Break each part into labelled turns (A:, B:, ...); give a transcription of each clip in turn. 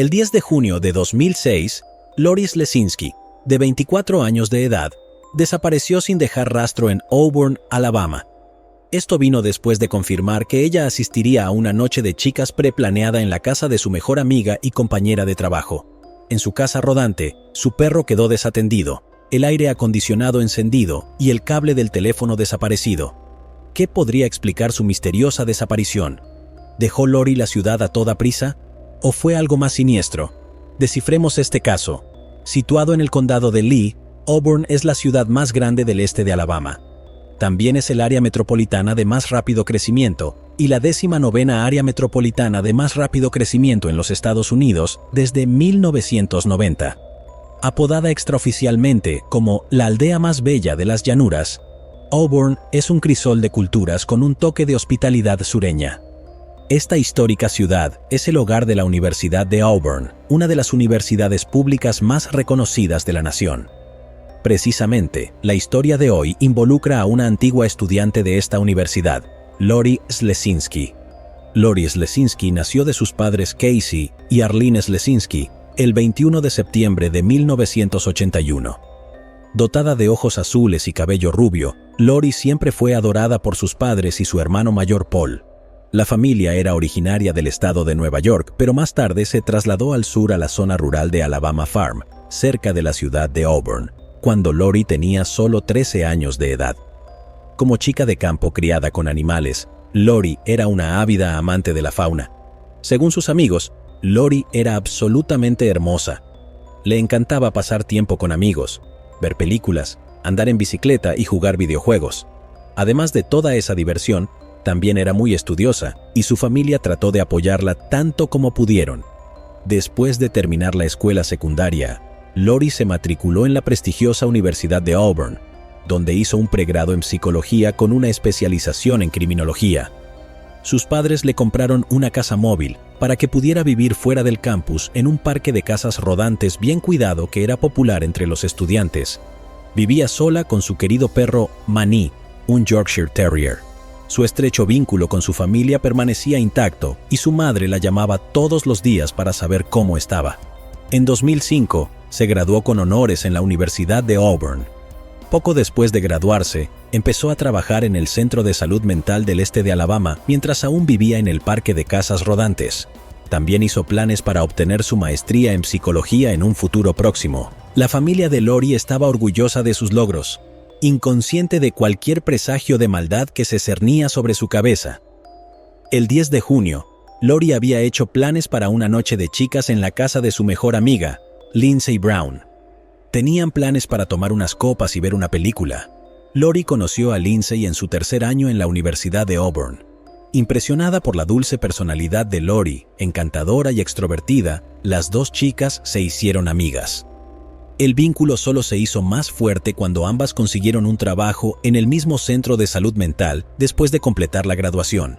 A: El 10 de junio de 2006, Lori Slesinski, de 24 años de edad, desapareció sin dejar rastro en Auburn, Alabama. Esto vino después de confirmar que ella asistiría a una noche de chicas preplaneada en la casa de su mejor amiga y compañera de trabajo. En su casa rodante, su perro quedó desatendido, el aire acondicionado encendido y el cable del teléfono desaparecido. ¿Qué podría explicar su misteriosa desaparición? ¿Dejó Lori la ciudad a toda prisa? ¿O fue algo más siniestro? Descifremos este caso. Situado en el condado de Lee, Auburn es la ciudad más grande del este de Alabama. También es el área metropolitana de más rápido crecimiento y la 19ª área metropolitana de más rápido crecimiento en los Estados Unidos desde 1990. Apodada extraoficialmente como la aldea más bella de las llanuras, Auburn es un crisol de culturas con un toque de hospitalidad sureña. Esta histórica ciudad es el hogar de la Universidad de Auburn, una de las universidades públicas más reconocidas de la nación. Precisamente, la historia de hoy involucra a una antigua estudiante de esta universidad, Lori Slesinski. Lori Slesinski nació de sus padres Casey y Arlene Slesinski el 21 de septiembre de 1981. Dotada de ojos azules y cabello rubio, Lori siempre fue adorada por sus padres y su hermano mayor Paul. La familia era originaria del estado de Nueva York, pero más tarde se trasladó al sur a la zona rural de Alabama Farm, cerca de la ciudad de Auburn, cuando Lori tenía solo 13 años de edad. Como chica de campo criada con animales, Lori era una ávida amante de la fauna. Según sus amigos, Lori era absolutamente hermosa. Le encantaba pasar tiempo con amigos, ver películas, andar en bicicleta y jugar videojuegos. Además de toda esa diversión, también era muy estudiosa y su familia trató de apoyarla tanto como pudieron. Después de terminar la escuela secundaria, Lori se matriculó en la prestigiosa Universidad de Auburn, donde hizo un pregrado en psicología con una especialización en criminología. Sus padres le compraron una casa móvil para que pudiera vivir fuera del campus en un parque de casas rodantes bien cuidado que era popular entre los estudiantes. Vivía sola con su querido perro Manny, un Yorkshire Terrier. Su estrecho vínculo con su familia permanecía intacto y su madre la llamaba todos los días para saber cómo estaba. En 2005, se graduó con honores en la Universidad de Auburn. Poco después de graduarse, empezó a trabajar en el Centro de Salud Mental del Este de Alabama mientras aún vivía en el parque de casas rodantes. También hizo planes para obtener su maestría en psicología en un futuro próximo. La familia de Lori estaba orgullosa de sus logros, inconsciente de cualquier presagio de maldad que se cernía sobre su cabeza. El 10 de junio, Lori había hecho planes para una noche de chicas en la casa de su mejor amiga, Lindsay Brown. Tenían planes para tomar unas copas y ver una película. Lori conoció a Lindsay en su tercer año en la Universidad de Auburn. Impresionada por la dulce personalidad de Lori, encantadora y extrovertida, las dos chicas se hicieron amigas. El vínculo solo se hizo más fuerte cuando ambas consiguieron un trabajo en el mismo centro de salud mental después de completar la graduación.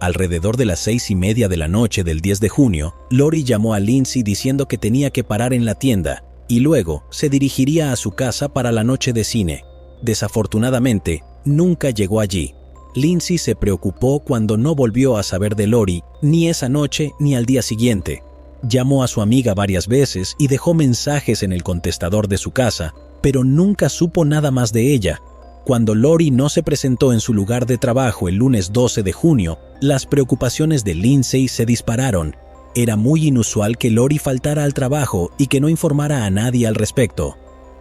A: Alrededor de las 6:30 de la noche del 10 de junio, Lori llamó a Lindsay diciendo que tenía que parar en la tienda y luego se dirigiría a su casa para la noche de cine. Desafortunadamente, nunca llegó allí. Lindsay se preocupó cuando no volvió a saber de Lori ni esa noche ni al día siguiente. Llamó a su amiga varias veces y dejó mensajes en el contestador de su casa, pero nunca supo nada más de ella. Cuando Lori no se presentó en su lugar de trabajo el lunes 12 de junio, las preocupaciones de Lindsay se dispararon. Era muy inusual que Lori faltara al trabajo y que no informara a nadie al respecto.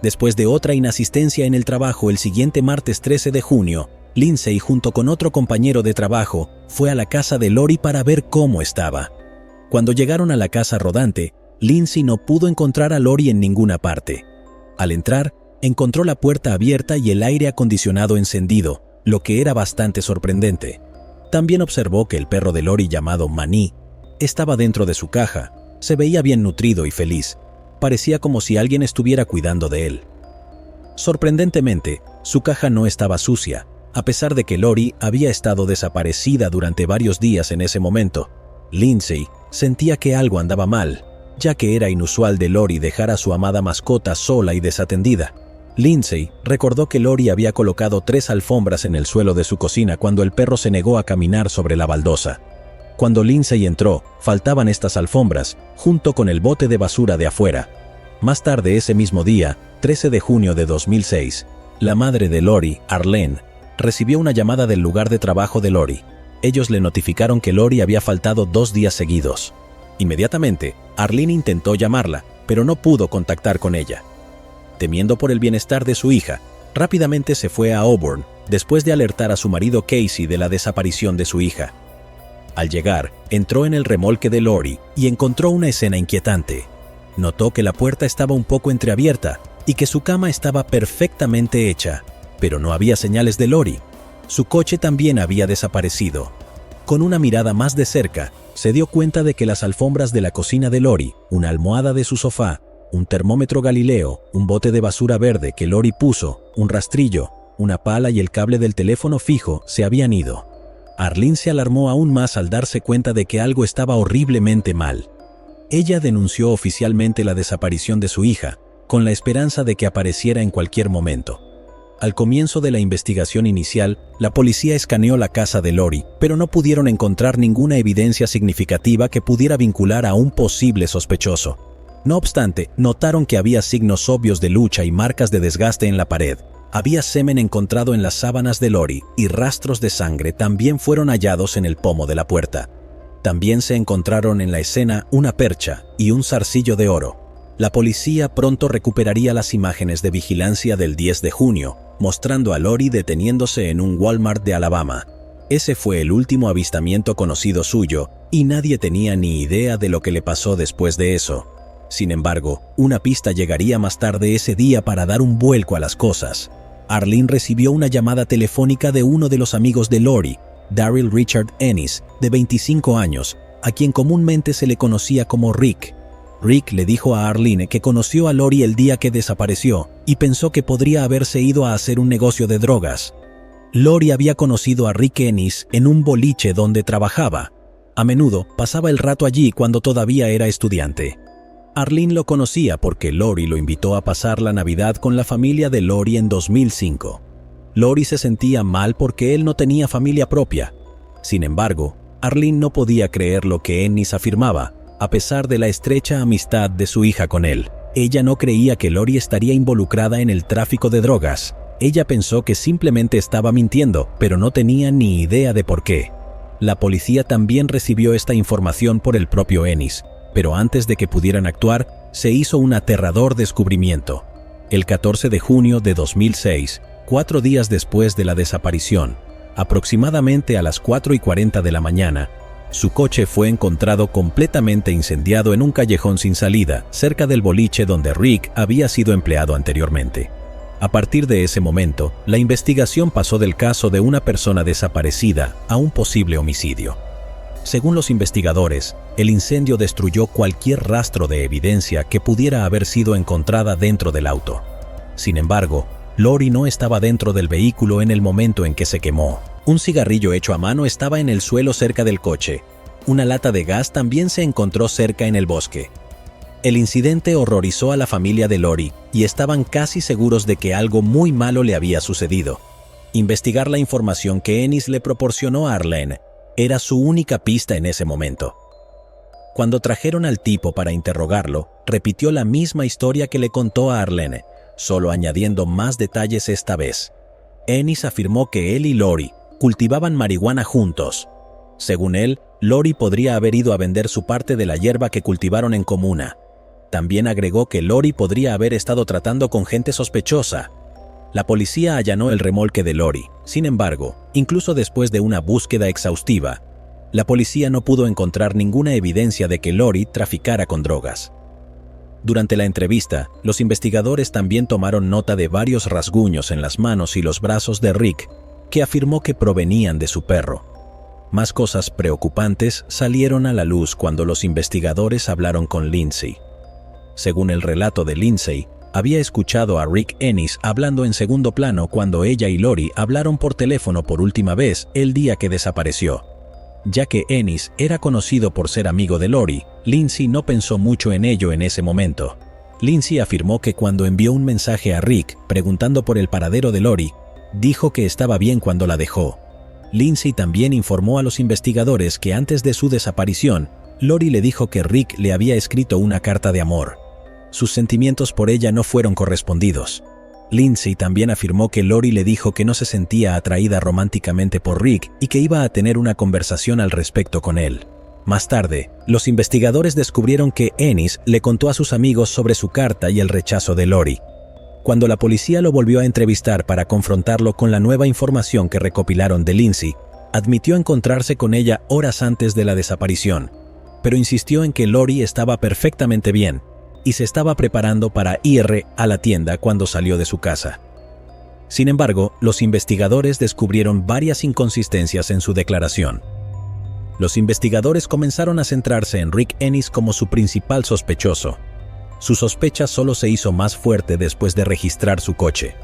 A: Después de otra inasistencia en el trabajo el siguiente martes 13 de junio, Lindsay, junto con otro compañero de trabajo, fue a la casa de Lori para ver cómo estaba. Cuando llegaron a la casa rodante, Lindsay no pudo encontrar a Lori en ninguna parte. Al entrar, encontró la puerta abierta y el aire acondicionado encendido, lo que era bastante sorprendente. También observó que el perro de Lori llamado Manny estaba dentro de su caja. Se veía bien nutrido y feliz. Parecía como si alguien estuviera cuidando de él. Sorprendentemente, su caja no estaba sucia, a pesar de que Lori había estado desaparecida durante varios días en ese momento. Lindsay sentía que algo andaba mal, ya que era inusual de Lori dejar a su amada mascota sola y desatendida. Lindsay recordó que Lori había colocado 3 alfombras en el suelo de su cocina cuando el perro se negó a caminar sobre la baldosa. Cuando Lindsay entró, faltaban estas alfombras, junto con el bote de basura de afuera. Más tarde ese mismo día, 13 de junio de 2006, la madre de Lori, Arlene, recibió una llamada del lugar de trabajo de Lori. Ellos le notificaron que Lori había faltado 2 días seguidos. Inmediatamente, Arlene intentó llamarla, pero no pudo contactar con ella. Temiendo por el bienestar de su hija, rápidamente se fue a Auburn, después de alertar a su marido Casey de la desaparición de su hija. Al llegar, entró en el remolque de Lori y encontró una escena inquietante. Notó que la puerta estaba un poco entreabierta y que su cama estaba perfectamente hecha, pero no había señales de Lori. Su coche también había desaparecido. Con una mirada más de cerca, se dio cuenta de que las alfombras de la cocina de Lori, una almohada de su sofá, un termómetro Galileo, un bote de basura verde que Lori puso, un rastrillo, una pala y el cable del teléfono fijo se habían ido. Arlene se alarmó aún más al darse cuenta de que algo estaba horriblemente mal. Ella denunció oficialmente la desaparición de su hija, con la esperanza de que apareciera en cualquier momento. Al comienzo de la investigación inicial, la policía escaneó la casa de Lori, pero no pudieron encontrar ninguna evidencia significativa que pudiera vincular a un posible sospechoso. No obstante, notaron que había signos obvios de lucha y marcas de desgaste en la pared. Había semen encontrado en las sábanas de Lori y rastros de sangre también fueron hallados en el pomo de la puerta. También se encontraron en la escena una percha y un zarcillo de oro. La policía pronto recuperaría las imágenes de vigilancia del 10 de junio, mostrando a Lori deteniéndose en un Walmart de Alabama. Ese fue el último avistamiento conocido suyo y nadie tenía ni idea de lo que le pasó después de eso. Sin embargo, una pista llegaría más tarde ese día para dar un vuelco a las cosas. Arlene recibió una llamada telefónica de uno de los amigos de Lori, Daryl Richard Ennis, de 25 años, a quien comúnmente se le conocía como Rick. Rick le dijo a Arlene que conoció a Lori el día que desapareció y pensó que podría haberse ido a hacer un negocio de drogas. Lori había conocido a Rick Ennis en un boliche donde trabajaba. A menudo pasaba el rato allí cuando todavía era estudiante. Arlene lo conocía porque Lori lo invitó a pasar la Navidad con la familia de Lori en 2005. Lori se sentía mal porque él no tenía familia propia. Sin embargo, Arlene no podía creer lo que Ennis afirmaba, a pesar de la estrecha amistad de su hija con él. Ella no creía que Lori estaría involucrada en el tráfico de drogas. Ella pensó que simplemente estaba mintiendo, pero no tenía ni idea de por qué. La policía también recibió esta información por el propio Ennis, pero antes de que pudieran actuar, se hizo un aterrador descubrimiento. El 14 de junio de 2006, 4 días después de la desaparición, aproximadamente a las 4:40 de la mañana, su coche fue encontrado completamente incendiado en un callejón sin salida, cerca del boliche donde Rick había sido empleado anteriormente. A partir de ese momento, la investigación pasó del caso de una persona desaparecida a un posible homicidio. Según los investigadores, el incendio destruyó cualquier rastro de evidencia que pudiera haber sido encontrada dentro del auto. Sin embargo, Lori no estaba dentro del vehículo en el momento en que se quemó. Un cigarrillo hecho a mano estaba en el suelo cerca del coche. Una lata de gas también se encontró cerca en el bosque. El incidente horrorizó a la familia de Lori y estaban casi seguros de que algo muy malo le había sucedido. Investigar la información que Ennis le proporcionó a Arlene era su única pista en ese momento. Cuando trajeron al tipo para interrogarlo, repitió la misma historia que le contó a Arlene, solo añadiendo más detalles esta vez. Ennis afirmó que él y Lori cultivaban marihuana juntos. Según él, Lori podría haber ido a vender su parte de la hierba que cultivaron en comuna. También agregó que Lori podría haber estado tratando con gente sospechosa. La policía allanó el remolque de Lori. Sin embargo, incluso después de una búsqueda exhaustiva, la policía no pudo encontrar ninguna evidencia de que Lori traficara con drogas. Durante la entrevista, los investigadores también tomaron nota de varios rasguños en las manos y los brazos de Rick, que afirmó que provenían de su perro. Más cosas preocupantes salieron a la luz cuando los investigadores hablaron con Lindsay. Según el relato de Lindsay, había escuchado a Rick Ennis hablando en segundo plano cuando ella y Lori hablaron por teléfono por última vez el día que desapareció. Ya que Ennis era conocido por ser amigo de Lori, Lindsay no pensó mucho en ello en ese momento. Lindsay afirmó que cuando envió un mensaje a Rick preguntando por el paradero de Lori, dijo que estaba bien cuando la dejó. Lindsay también informó a los investigadores que antes de su desaparición, Lori le dijo que Rick le había escrito una carta de amor. Sus sentimientos por ella no fueron correspondidos. Lindsay también afirmó que Lori le dijo que no se sentía atraída románticamente por Rick y que iba a tener una conversación al respecto con él. Más tarde, los investigadores descubrieron que Ennis le contó a sus amigos sobre su carta y el rechazo de Lori. Cuando la policía lo volvió a entrevistar para confrontarlo con la nueva información que recopilaron de Lindsay, admitió encontrarse con ella horas antes de la desaparición, pero insistió en que Lori estaba perfectamente bien y se estaba preparando para ir a la tienda cuando salió de su casa. Sin embargo, los investigadores descubrieron varias inconsistencias en su declaración. Los investigadores comenzaron a centrarse en Rick Ennis como su principal sospechoso. Su sospecha solo se hizo más fuerte después de registrar su coche.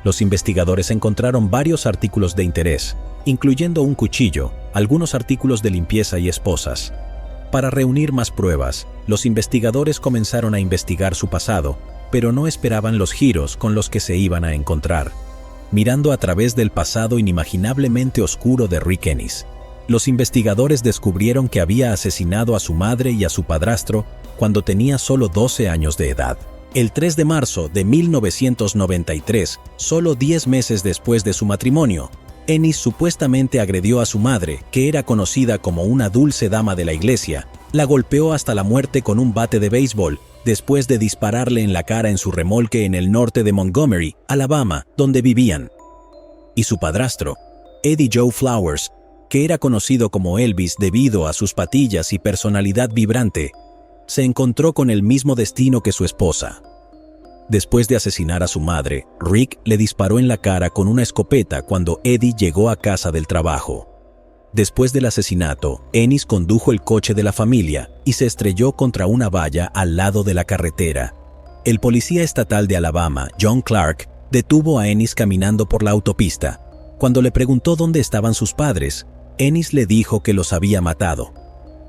A: Los investigadores encontraron varios artículos de interés, incluyendo un cuchillo, algunos artículos de limpieza y esposas. Para reunir más pruebas, los investigadores comenzaron a investigar su pasado, pero no esperaban los giros con los que se iban a encontrar. Mirando a través del pasado inimaginablemente oscuro de Rick Ennis, los investigadores descubrieron que había asesinado a su madre y a su padrastro cuando tenía solo 12 años de edad. El 3 de marzo de 1993, solo 10 meses después de su matrimonio, Ennis supuestamente agredió a su madre, que era conocida como una dulce dama de la iglesia, la golpeó hasta la muerte con un bate de béisbol, después de dispararle en la cara en su remolque en el norte de Montgomery, Alabama, donde vivían. Y su padrastro, Eddie Joe Flowers, que era conocido como Elvis debido a sus patillas y personalidad vibrante, se encontró con el mismo destino que su esposa. Después de asesinar a su madre, Rick le disparó en la cara con una escopeta cuando Eddie llegó a casa del trabajo. Después del asesinato, Ennis condujo el coche de la familia y se estrelló contra una valla al lado de la carretera. El policía estatal de Alabama, John Clark, detuvo a Ennis caminando por la autopista. Cuando le preguntó dónde estaban sus padres, Ennis le dijo que los había matado.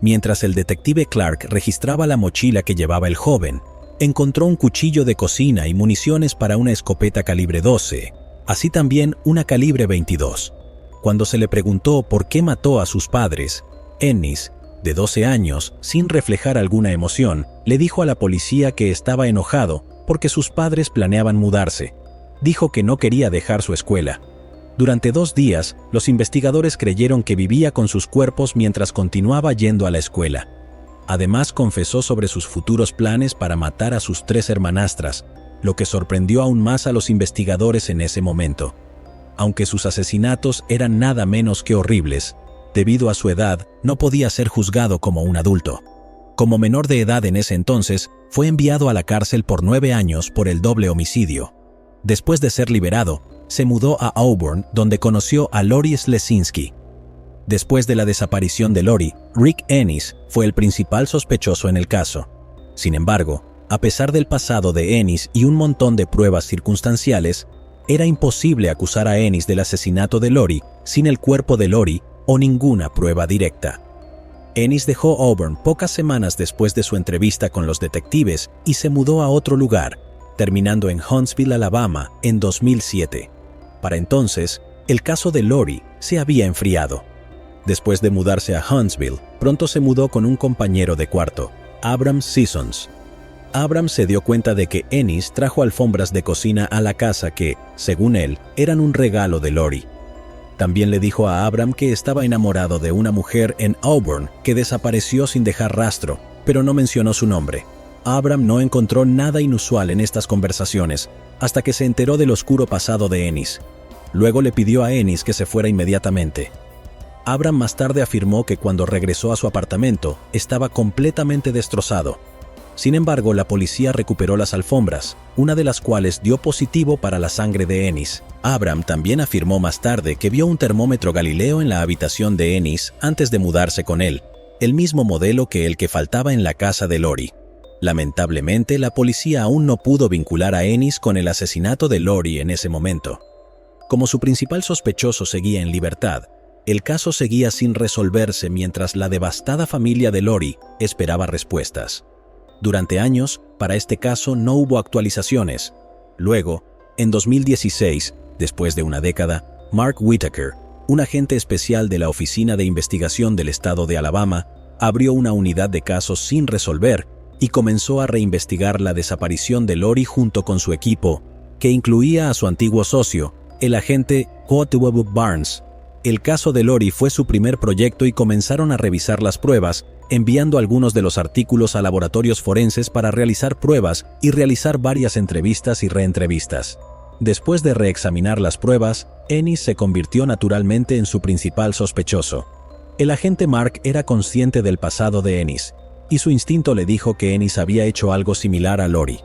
A: Mientras el detective Clark registraba la mochila que llevaba el joven, encontró un cuchillo de cocina y municiones para una escopeta calibre 12, así también una calibre 22. Cuando se le preguntó por qué mató a sus padres, Ennis, de 12 años, sin reflejar alguna emoción, le dijo a la policía que estaba enojado porque sus padres planeaban mudarse. Dijo que no quería dejar su escuela. Durante 2 días, los investigadores creyeron que vivía con sus cuerpos mientras continuaba yendo a la escuela. Además, confesó sobre sus futuros planes para matar a sus 3 hermanastras, lo que sorprendió aún más a los investigadores en ese momento. Aunque sus asesinatos eran nada menos que horribles, debido a su edad, no podía ser juzgado como un adulto. Como menor de edad en ese entonces, fue enviado a la cárcel por 9 años por el doble homicidio. Después de ser liberado, se mudó a Auburn, donde conoció a Lori Lesinski. Después de la desaparición de Lori, Rick Ennis fue el principal sospechoso en el caso. Sin embargo, a pesar del pasado de Ennis y un montón de pruebas circunstanciales, era imposible acusar a Ennis del asesinato de Lori sin el cuerpo de Lori o ninguna prueba directa. Ennis dejó Auburn pocas semanas después de su entrevista con los detectives y se mudó a otro lugar, terminando en Huntsville, Alabama, en 2007. Para entonces, el caso de Lori se había enfriado. Después de mudarse a Huntsville, pronto se mudó con un compañero de cuarto, Abram Sissons. Abram se dio cuenta de que Ennis trajo alfombras de cocina a la casa que, según él, eran un regalo de Lori. También le dijo a Abram que estaba enamorado de una mujer en Auburn que desapareció sin dejar rastro, pero no mencionó su nombre. Abram no encontró nada inusual en estas conversaciones, hasta que se enteró del oscuro pasado de Ennis. Luego le pidió a Ennis que se fuera inmediatamente. Abram más tarde afirmó que cuando regresó a su apartamento, estaba completamente destrozado. Sin embargo, la policía recuperó las alfombras, una de las cuales dio positivo para la sangre de Ennis. Abram también afirmó más tarde que vio un termómetro Galileo en la habitación de Ennis antes de mudarse con él, el mismo modelo que el que faltaba en la casa de Lori. Lamentablemente, la policía aún no pudo vincular a Ennis con el asesinato de Lori en ese momento. Como su principal sospechoso seguía en libertad, el caso seguía sin resolverse mientras la devastada familia de Lori esperaba respuestas. Durante años, para este caso no hubo actualizaciones. Luego, en 2016, después de una década, Mark Whitaker, un agente especial de la Oficina de Investigación del Estado de Alabama abrió una unidad de casos sin resolver y comenzó a reinvestigar la desaparición de Lori junto con su equipo, que incluía a su antiguo socio, el agente Otwell Barnes. El caso de Lori fue su primer proyecto y comenzaron a revisar las pruebas, enviando algunos de los artículos a laboratorios forenses para realizar pruebas y realizar varias entrevistas y reentrevistas. Después de reexaminar las pruebas, Ennis se convirtió naturalmente en su principal sospechoso. El agente Mark era consciente del pasado de Ennis, y su instinto le dijo que Ennis había hecho algo similar a Lori,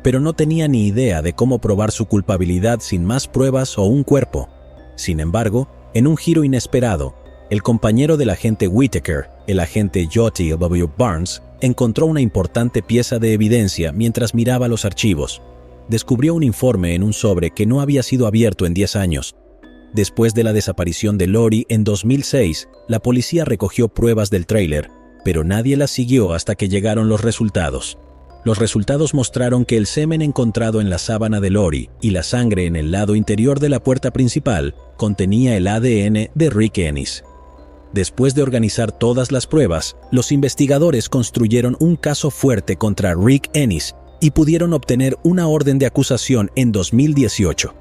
A: pero no tenía ni idea de cómo probar su culpabilidad sin más pruebas o un cuerpo. Sin embargo, en un giro inesperado, el compañero del agente Whitaker, el agente Otwell Barnes, encontró una importante pieza de evidencia mientras miraba los archivos. Descubrió un informe en un sobre que no había sido abierto en 10 años. Después de la desaparición de Lori en 2006, la policía recogió pruebas del tráiler, pero nadie las siguió hasta que llegaron los resultados. Los resultados mostraron que el semen encontrado en la sábana de Lori y la sangre en el lado interior de la puerta principal contenía el ADN de Rick Ennis. Después de organizar todas las pruebas, los investigadores construyeron un caso fuerte contra Rick Ennis y pudieron obtener una orden de acusación en 2018.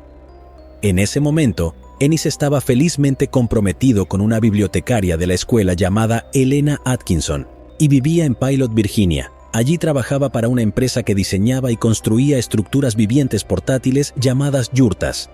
A: En ese momento, Ennis estaba felizmente comprometido con una bibliotecaria de la escuela llamada Elena Atkinson y vivía en Pilot, Virginia. Allí trabajaba para una empresa que diseñaba y construía estructuras vivientes portátiles llamadas yurtas.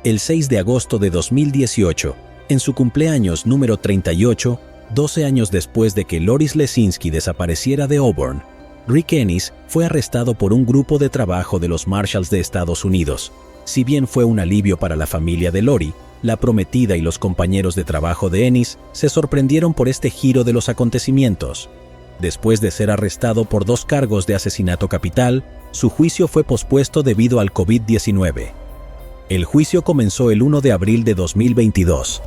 A: El 6 de agosto de 2018, en su cumpleaños número 38, 12 años después de que Loris Lesinski desapareciera de Auburn, Rick Ennis fue arrestado por un grupo de trabajo de los Marshals de Estados Unidos. Si bien fue un alivio para la familia de Lori, la prometida y los compañeros de trabajo de Ennis se sorprendieron por este giro de los acontecimientos. Después de ser arrestado por 2 cargos de asesinato capital, su juicio fue pospuesto debido al COVID-19. El juicio comenzó el 1 de abril de 2022,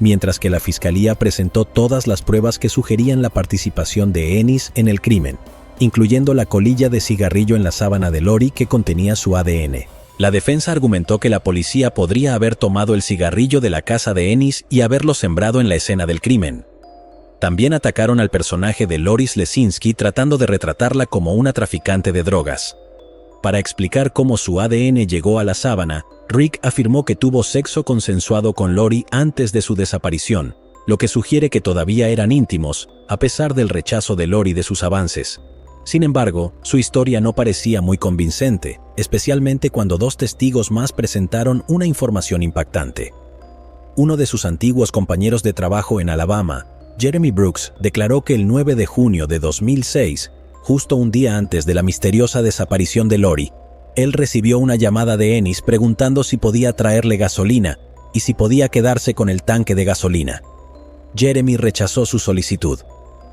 A: mientras que la fiscalía presentó todas las pruebas que sugerían la participación de Ennis en el crimen, incluyendo la colilla de cigarrillo en la sábana de Lori que contenía su ADN. La defensa argumentó que la policía podría haber tomado el cigarrillo de la casa de Ennis y haberlo sembrado en la escena del crimen. También atacaron al personaje de Loris Lesinski tratando de retratarla como una traficante de drogas. Para explicar cómo su ADN llegó a la sábana, Rick afirmó que tuvo sexo consensuado con Lori antes de su desaparición, lo que sugiere que todavía eran íntimos, a pesar del rechazo de Lori de sus avances. Sin embargo, su historia no parecía muy convincente, especialmente cuando 2 testigos más presentaron una información impactante. Uno de sus antiguos compañeros de trabajo en Alabama, Jeremy Brooks, declaró que el 9 de junio de 2006, justo un día antes de la misteriosa desaparición de Lori, él recibió una llamada de Ennis preguntando si podía traerle gasolina y si podía quedarse con el tanque de gasolina. Jeremy rechazó su solicitud.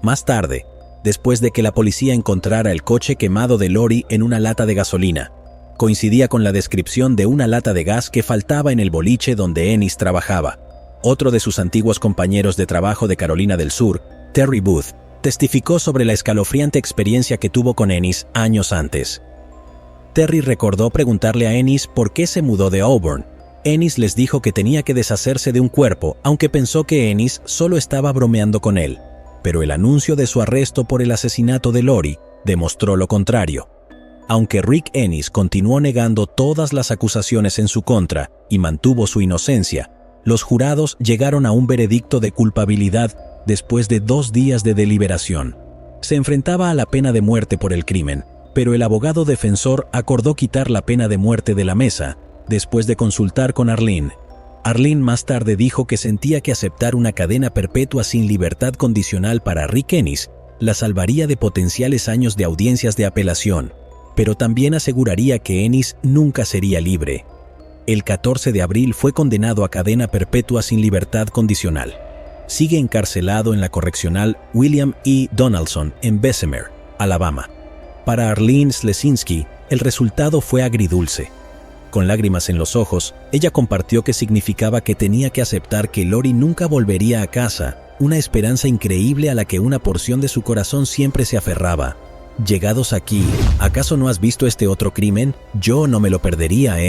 A: Más tarde, después de que la policía encontrara el coche quemado de Lori en una lata de gasolina, coincidía con la descripción de una lata de gas que faltaba en el boliche donde Ennis trabajaba. Otro de sus antiguos compañeros de trabajo de Carolina del Sur, Terry Booth, testificó sobre la escalofriante experiencia que tuvo con Ennis años antes. Terry recordó preguntarle a Ennis por qué se mudó de Auburn. Ennis les dijo que tenía que deshacerse de un cuerpo, aunque pensó que Ennis solo estaba bromeando con él. Pero el anuncio de su arresto por el asesinato de Lori demostró lo contrario. Aunque Rick Ennis continuó negando todas las acusaciones en su contra y mantuvo su inocencia, los jurados llegaron a un veredicto de culpabilidad después de 2 días de deliberación. Se enfrentaba a la pena de muerte por el crimen, pero el abogado defensor acordó quitar la pena de muerte de la mesa después de consultar con Arlene. Arlene más tarde dijo que sentía que aceptar una cadena perpetua sin libertad condicional para Rick Ennis la salvaría de potenciales años de audiencias de apelación, pero también aseguraría que Ennis nunca sería libre. El 14 de abril fue condenado a cadena perpetua sin libertad condicional. Sigue encarcelado en la correccional William E. Donaldson en Bessemer, Alabama. Para Arlene Lesinski, el resultado fue agridulce. Con lágrimas en los ojos, ella compartió que significaba que tenía que aceptar que Lori nunca volvería a casa, una esperanza increíble a la que una porción de su corazón siempre se aferraba. Llegados aquí, ¿acaso no has visto este otro crimen? Yo no me lo perdería,